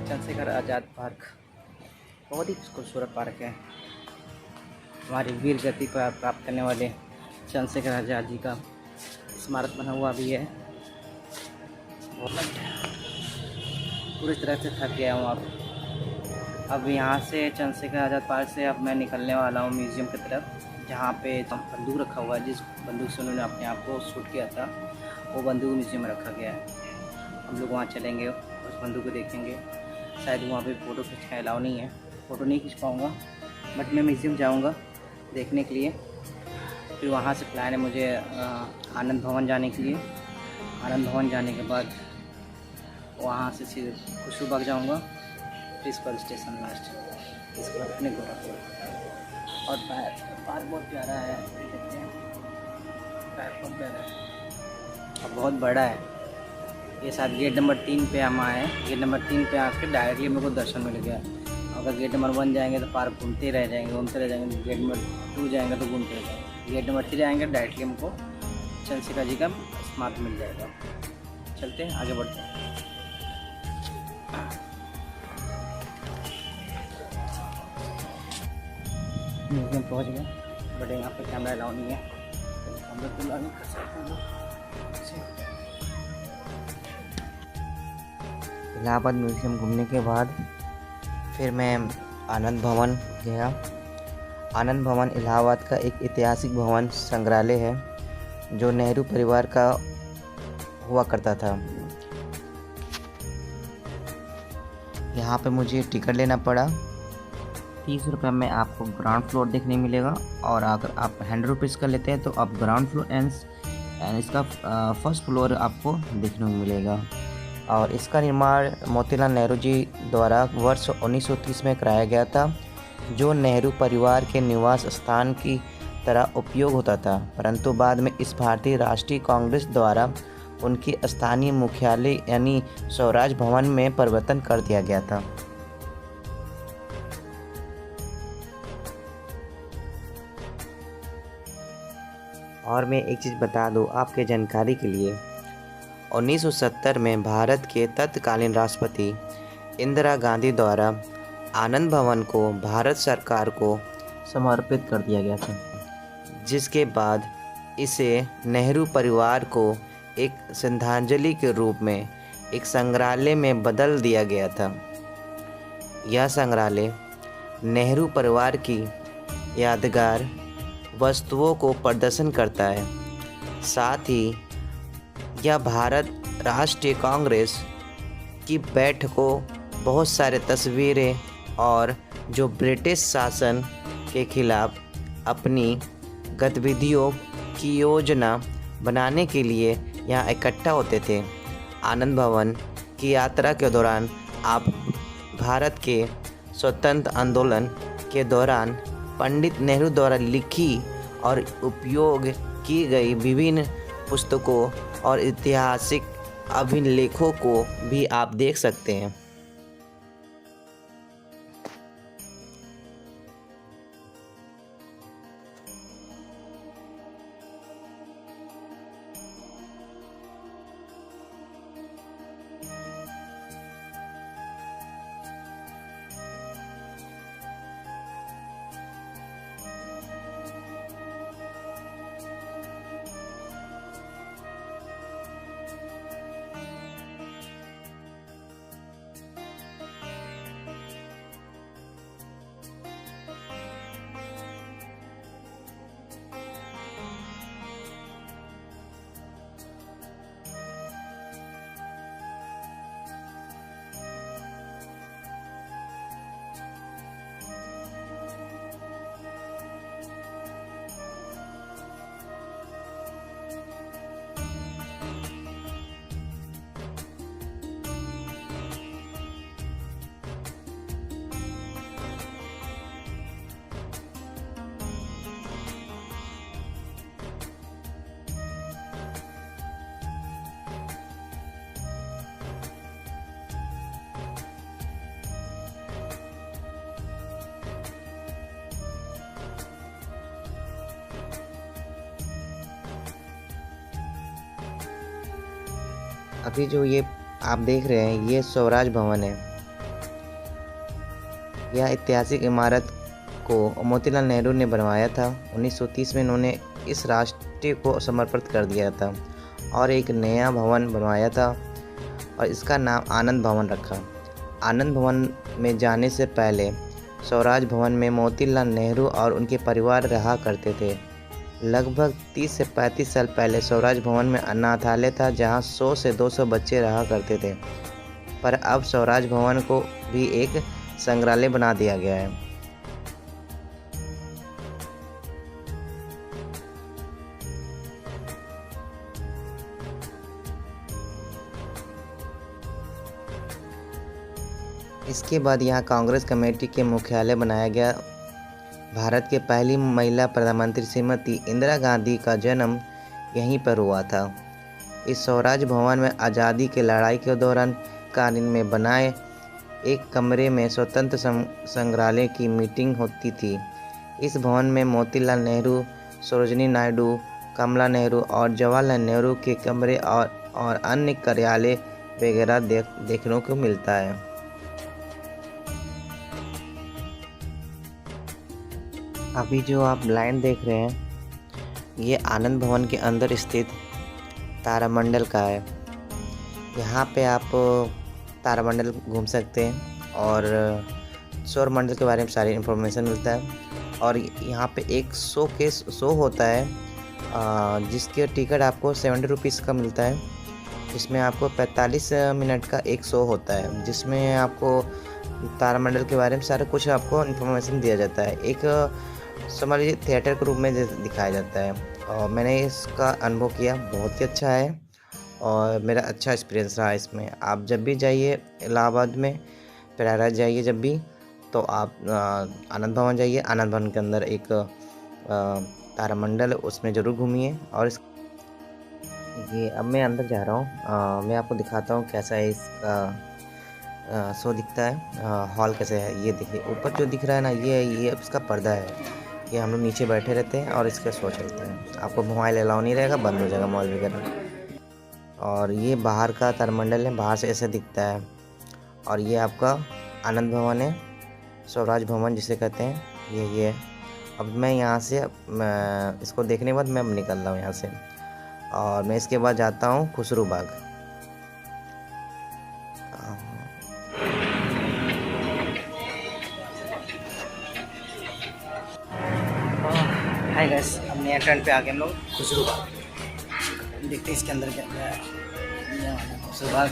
Chandrashekhar Azad park बहुत ही खूबसूरत park है। हमारी वीर गति प्राप्त करने वाले चंद्रशेखर आज़ाद जी का स्मारक बना हुआ भी है। पूरी तरह से थक गया हूँ अब यहाँ से चंद्रशेखर आज़ाद पार्क से अब मैं निकलने वाला हूँ म्यूज़ियम की तरफ, जहाँ पे बंदूक रखा हुआ है। जिस बंदूक से उन्होंने अपने आप को शूट किया था वो बंदूक म्यूज़ियम में रखा गया है। हम लोग वहाँ चलेंगे, उस बंदूक को देखेंगे। शायद वहाँ पे फ़ोटो खींचना अलाउ नहीं है, फ़ोटो नहीं खींच पाऊँगा, बट मैं म्यूज़ियम जाऊँगा देखने के लिए। फिर वहाँ से प्लान है मुझे आनंद भवन जाने के लिए। आनंद भवन जाने के बाद वहाँ से सीधे खुशबू बाग जाऊँगा, फिर इस्कॉन स्टेशन लास्ट, इसके बाद अपने गोरखपुर। और पार्क बहुत प्यारा है, देखते हैं। पार्क बहुत प्यारा है और बहुत बड़ा है। ये शायद गेट नंबर 3 पे हम आए हैं। गेट नंबर 3 पे आकर डायरेक्टली मेरे को दर्शन मिल गया। अगर गेट नंबर 1 जाएंगे तो पार्क घूमते रह जाएंगे। गेट नंबर 2 जाएंगे तो घूमते रह जाएंगे। गेट नंबर 3 आएंगे डायरेक्टली हमको चंद्रशेखर जी का स्मारक मिल जाएगा। चलते हैं, आगे बढ़ते हैं। म्यूजियम पहुँच गए, बट यहाँ पे कैमरा अलाउ नहीं है, कैमरा तो अलाउ नहीं कर सकते हम लोग। इलाहाबाद म्यूज़ियम घूमने के बाद फिर मैं आनंद भवन गया। आनंद भवन इलाहाबाद का एक ऐतिहासिक भवन संग्रहालय है जो नेहरू परिवार का हुआ करता था। यहाँ पे मुझे टिकट लेना पड़ा। 30 रुपये में आपको ग्राउंड फ्लोर देखने मिलेगा, और अगर आप 100 रुपीज़ का लेते हैं तो आप ग्राउंड फ्लोर एंड इसका फर्स्ट फ्लोर आपको देखने को मिलेगा। और इसका निर्माण मोतीलाल नेहरू जी द्वारा वर्ष 1930 में कराया गया था, जो नेहरू परिवार के निवास स्थान की तरह उपयोग होता था, परंतु बाद में इस भारतीय राष्ट्रीय कांग्रेस द्वारा उनकी स्थानीय मुख्यालय यानी स्वराज भवन में परिवर्तन कर दिया गया था। और मैं एक चीज़ बता दूं आपके जानकारी के लिए, 1970 में भारत के तत्कालीन राष्ट्रपति इंदिरा गांधी द्वारा आनंद भवन को भारत सरकार को समर्पित कर दिया गया था, जिसके बाद इसे नेहरू परिवार को एक श्रद्धांजलि के रूप में एक संग्रहालय में बदल दिया गया था। यह संग्रहालय नेहरू परिवार की यादगार वस्तुओं को प्रदर्शन करता है। साथ ही यह भारत राष्ट्रीय कांग्रेस की बैठकों, बहुत सारे तस्वीरें और जो ब्रिटिश शासन के खिलाफ अपनी गतिविधियों की योजना बनाने के लिए यहाँ इकट्ठा होते थे। आनंद भवन की यात्रा के दौरान आप भारत के स्वतंत्र आंदोलन के दौरान पंडित नेहरू द्वारा लिखी और उपयोग की गई विभिन्न पुस्तकों और ऐतिहासिक अभिलेखों को भी आप देख सकते हैं। अभी जो ये आप देख रहे हैं ये स्वराज भवन है। यह ऐतिहासिक इमारत को मोतीलाल नेहरू ने बनवाया था। 1930 में इन्होंने इस राष्ट्र को समर्पित कर दिया था और एक नया भवन बनवाया था और इसका नाम आनंद भवन रखा। आनंद भवन में जाने से पहले स्वराज भवन में मोतीलाल नेहरू और उनके परिवार रहा करते थे। लगभग 30 से 35 साल पहले स्वराज भवन में अनाथालय था जहां 100 से 200 बच्चे रहा करते थे, पर अब स्वराज भवन को भी एक संग्रहालय बना दिया गया है। इसके बाद यहाँ कांग्रेस कमेटी के मुख्यालय बनाया गया। भारत के पहली महिला प्रधानमंत्री श्रीमती इंदिरा गांधी का जन्म यहीं पर हुआ था। इस स्वराज भवन में आज़ादी की लड़ाई के दौरान कालीन में बनाए एक कमरे में स्वतंत्र संग्रहालय की मीटिंग होती थी। इस भवन में मोतीलाल नेहरू, सरोजिनी नायडू, कमला नेहरू और जवाहरलाल नेहरू के कमरे और अन्य कार्यालय वगैरह देखने को मिलता है। अभी जो आप लाइन देख रहे हैं ये आनंद भवन के अंदर स्थित तारामंडल का है। यहाँ पे आप तारामंडल घूम सकते हैं और सौर मंडल के बारे में सारी इन्फॉर्मेशन मिलता है। और यहाँ पे एक शो होता है जिसके टिकट आपको 70 रुपीज़ का मिलता है, जिसमें आपको 45 मिनट का एक शो होता है जिसमें आपको तारामंडल के बारे में सारा कुछ आपको इन्फॉर्मेशन दिया जाता है। एक समझ लीजिए थिएटर के रूप में दिखाया जाता है और मैंने इसका अनुभव किया, बहुत ही अच्छा है और मेरा अच्छा एक्सपीरियंस रहा इसमें। आप जब भी जाइए इलाहाबाद में, प्रयागराज जाइए जब भी, तो आप आनंद भवन जाइए। आनंद भवन के अंदर एक तारामंडल है, उसमें ज़रूर घूमिए। और ये अब मैं अंदर जा रहा हूँ, मैं आपको दिखाता हूँ कैसा है इसका शो दिखता है, हॉल कैसे है। ये देखिए ऊपर जो दिख रहा है ना, ये इसका पर्दा है। ये हम लोग नीचे बैठे रहते हैं और इसका शो चलता है। आपको मोबाइल अलाउ नहीं रहेगा, बंद हो जाएगा मोबाइल वगैरह। और ये बाहर का तारामंडल है, बाहर से ऐसे दिखता है। और ये आपका आनंद भवन है, स्वराज भवन जिसे कहते हैं, ये है। अब मैं यहाँ से इसको देखने के बाद मैं निकल रहा हूँ यहाँ से, और मैं इसके बाद जाता हूँ खुसरू बाग। हाय गाइस, अब नया ट्रेंड पे आ गए हम लोग खुसरू बाग। देखते हैं इसके अंदर क्या है। खुसरू बाग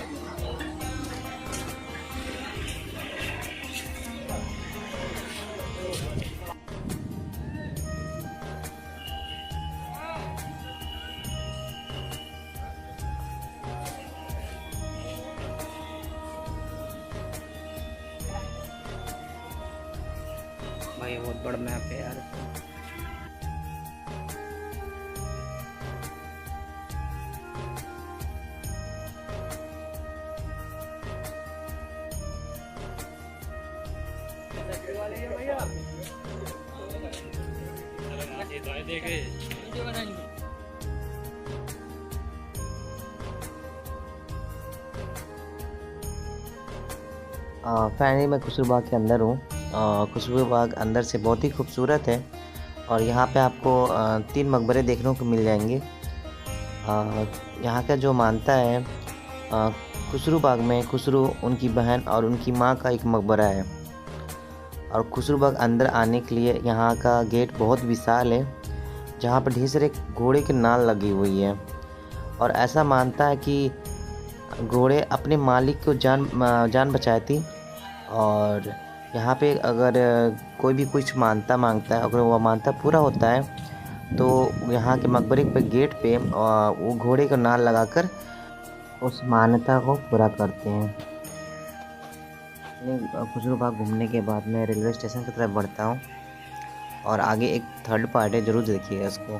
भाई बहुत बड़ा मैप है यार। फाइनली मैं खुसरू बाग के अंदर हूँ। खुसरू बाग अंदर से बहुत ही खूबसूरत है और यहाँ पे आपको 3 मकबरे देखने को मिल जाएंगे। यहाँ का जो मानता है, खुसरू बाग में खुसरू, उनकी बहन और उनकी माँ का एक मकबरा है। और खुसरू बाग अंदर आने के लिए यहाँ का गेट बहुत विशाल है, जहाँ पर ढेर सारे घोड़े की नाल लगी हुई है। और ऐसा मानता है कि घोड़े अपने मालिक को जान बचाती। और यहाँ पे अगर कोई भी कुछ मानता मांगता है, अगर वो मानता पूरा होता है तो यहाँ के मकबरे पे गेट पे वो घोड़े का नाल लगाकर उस मान्यता को पूरा करते हैं। खुसरू बाग घूमने के बाद मैं रेलवे स्टेशन की तरफ बढ़ता हूँ और आगे एक थर्ड पार्ट है, ज़रूर देखिएगा इसको।